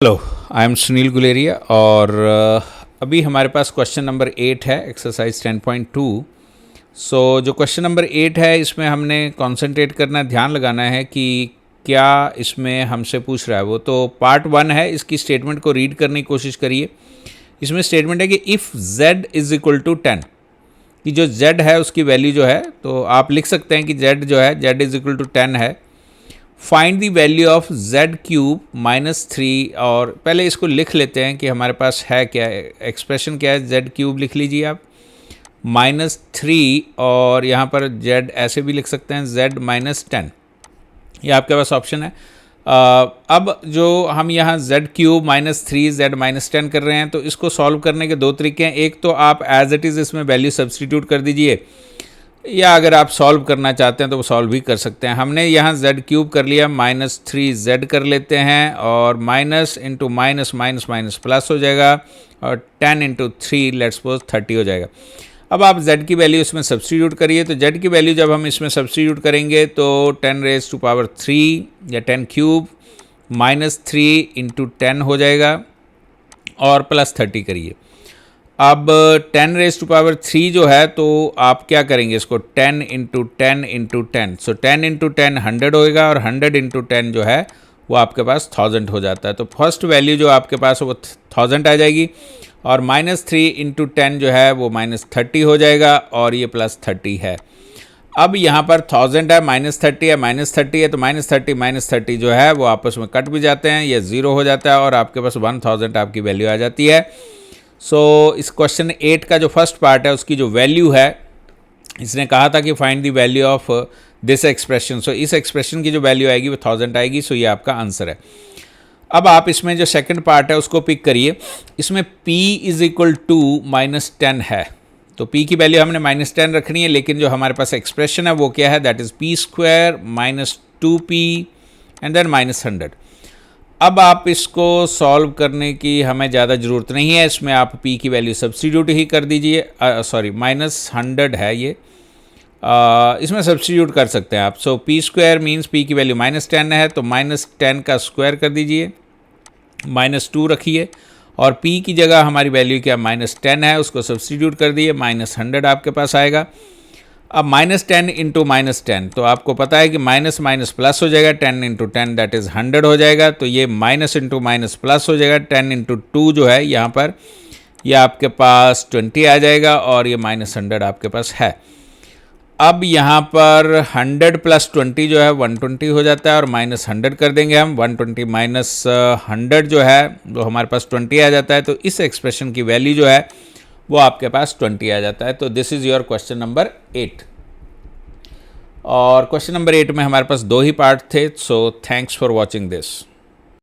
Hello, I am Sunil Guleria और अभी हमारे पास क्वेश्चन नंबर 8 है एक्सरसाइज 10.2। सो जो क्वेश्चन नंबर 8 है इसमें हमने कंसंट्रेट करना, ध्यान लगाना है कि क्या इसमें हमसे पूछ रहा है वो। तो पार्ट 1 है, इसकी स्टेटमेंट को रीड करने की कोशिश करिए। इसमें स्टेटमेंट है कि if z is equal to 10, कि जो z है उसकी वैल्यू जो है, तो आप लिख सकते हैं कि z जो है z इज़ इक्वल टू 10 है। Find the value of z cube minus 3, और पहले इसको लिख लेते हैं कि हमारे पास है क्या, एक्सप्रेशन क्या है। z क्यूब लिख लीजिए आप -3, और यहाँ पर z ऐसे भी लिख सकते हैं z माइनस 10, ये आपके पास ऑप्शन है। अब जो हम यहाँ z क्यूब -3 z माइनस 10 कर रहे हैं, तो इसको सॉल्व करने के दो तरीके हैं। एक तो आप एज इट इज़ इसमें वैल्यू सब्सटीट्यूट कर दीजिए, या अगर आप सॉल्व करना चाहते हैं तो वो सॉल्व भी कर सकते हैं। हमने यहाँ z क्यूब कर लिया, -3z कर लेते हैं, और minus into minus minus minus plus हो जाएगा, और 10 इंटू 3 लेट्स सपोज 30 हो जाएगा। अब आप z की वैल्यू इसमें सब्सटीट्यूट करिए। तो z की वैल्यू जब हम इसमें सब्सटीट्यूट करेंगे तो 10⁻³ या 10 क्यूब -3 इंटू 10 हो जाएगा, और प्लस 30 करिए। अब 10⁻³ जो है, तो आप क्या करेंगे इसको 10 इंटू 10 इंटू 10, सो 10 इंटू 10 100 होएगा, और 100 इंटू 10 जो है वो आपके पास 1000 हो जाता है। तो फर्स्ट वैल्यू जो आपके पास वो 1000 आ जाएगी, और -3 इंटू 10 जो है वो -30 हो जाएगा, और ये +30 है। अब यहाँ पर 1000 है, -30 है, -30 है, तो -30 जो है वो आपस में कट भी जाते हैं, ये 0 हो जाता है, और आपके पास 1000 आपकी वैल्यू आ जाती है। सो इस क्वेश्चन 8 का जो फर्स्ट पार्ट है उसकी जो वैल्यू है, इसने कहा था कि find the value of this expression. So इस एक्सप्रेशन की जो वैल्यू आएगी वो 1000 आएगी। सो ये आपका आंसर है। अब आप इसमें जो सेकंड पार्ट है उसको पिक करिए। इसमें p इज़ इक्वल टू -10 है, तो p की वैल्यू हमने -10 रखनी है, लेकिन जो हमारे पास एक्सप्रेशन है वो क्या है, that is p² -2p and then -100। अब आप इसको सॉल्व करने की हमें ज़्यादा ज़रूरत नहीं है, इसमें आप p की वैल्यू सब्सटीट्यूट ही कर दीजिए। सॉरी -100 है ये, इसमें सब्सटीट्यूट कर सकते हैं आप। सो p² मीन्स p की वैल्यू -10 है, तो -10 का स्क्वायर कर दीजिए, -2 रखिए, और p की जगह हमारी वैल्यू क्या -10 है, उसको सब्सटीट्यूट कर दिए, -100 आपके पास आएगा। अब -10 इंटू -10, तो आपको पता है कि माइनस माइनस प्लस हो जाएगा, 10 इंटू 10 दैट इज़ 100 हो जाएगा। तो ये माइनस इंटू माइनस प्लस हो जाएगा, 10 इंटू 2 जो है यहाँ पर, ये आपके पास 20 आ जाएगा, और ये -100 आपके पास है। अब यहाँ पर 100 + 20 जो है 120 हो जाता है, और -100 कर देंगे हम, 120 माइनस 100 जो है वो हमारे पास 20 आ जाता है। तो इस एक्सप्रेशन की वैल्यू जो है वो आपके पास 20 आ जाता है। तो this is your question number 8। और क्वेश्चन नंबर 8 में हमारे पास 2 ही पार्ट थे। So thanks for watching this.